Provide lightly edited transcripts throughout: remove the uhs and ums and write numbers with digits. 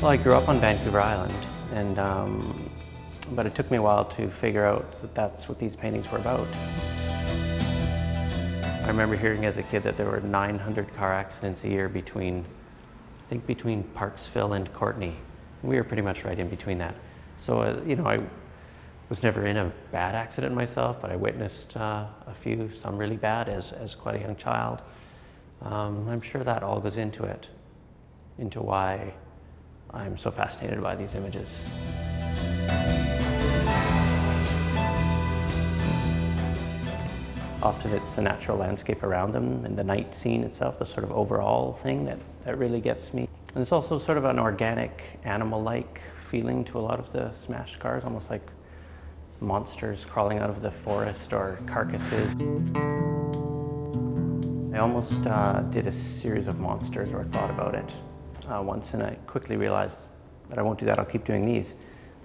Well, I grew up on Vancouver Island, and but it took me a while to figure out that that's what these paintings were about. I remember hearing as a kid that there were 900 car accidents a year between, I think between Parksville and Courtenay. We were pretty much right in between that. So, you know, I was never in a bad accident myself, but I witnessed a few, some really bad as quite a young child. I'm sure that all goes into it, into why I'm so fascinated by these images. Often it's the natural landscape around them and the night scene itself, the sort of overall thing that really gets me. And there's also sort of an organic, animal-like feeling to a lot of the smashed cars, almost like monsters crawling out of the forest or carcasses. I almost did a series of monsters or thought about it once, and I quickly realized that I won't do that, I'll keep doing these,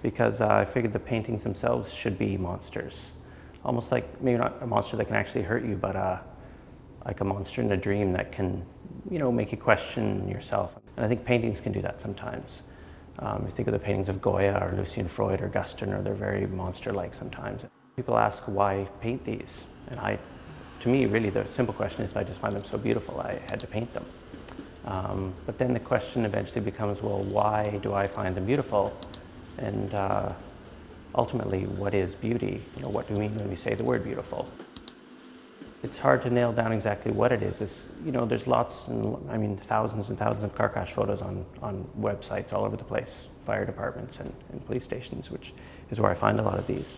because I figured the paintings themselves should be monsters. Almost like, maybe not a monster that can actually hurt you, but like a monster in a dream that can, you know, make you question yourself. And I think paintings can do that sometimes. You think of the paintings of Goya or Lucian Freud or Guston, or they're very monster-like sometimes. People ask why paint these, and to me, really the simple question is I just find them so beautiful, I had to paint them. But then the question eventually becomes, well, why do I find them beautiful? And ultimately, what is beauty? You know, what do we mean when we say the word beautiful? It's hard to nail down exactly what it is. It's, you know, there's lots, I mean, thousands and thousands of car crash photos on websites all over the place, fire departments and police stations, which is where I find a lot of these.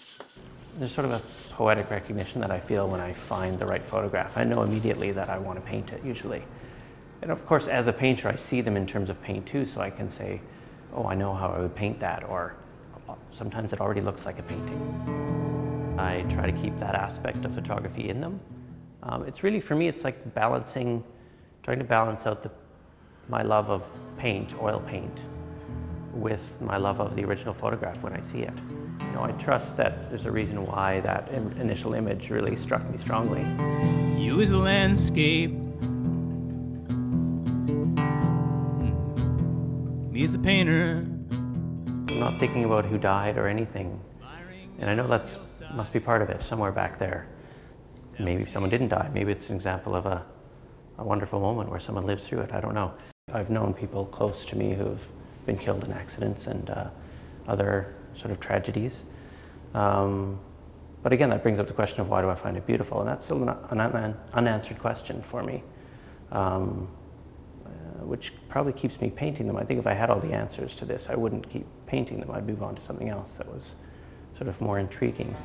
There's sort of a poetic recognition that I feel when I find the right photograph. I know immediately that I want to paint it, usually. And of course, as a painter, I see them in terms of paint too, so I can say, oh, I know how I would paint that, or sometimes it already looks like a painting. I try to keep that aspect of photography in them. It's really, for me, it's like trying to balance out my love of paint, oil paint, with my love of the original photograph when I see it. You know, I trust that there's a reason why that initial image really struck me strongly. You as a landscape, me as a painter. I'm not thinking about who died or anything, and I know that must be part of it, somewhere back there. Maybe someone didn't die, maybe it's an example of a wonderful moment where someone lived through it, I don't know. I've known people close to me who've been killed in accidents and other sort of tragedies. But again, that brings up the question of why do I find it beautiful, and that's still an unanswered question for me. Which probably keeps me painting them. I think if I had all the answers to this, I wouldn't keep painting them. I'd move on to something else that was sort of more intriguing.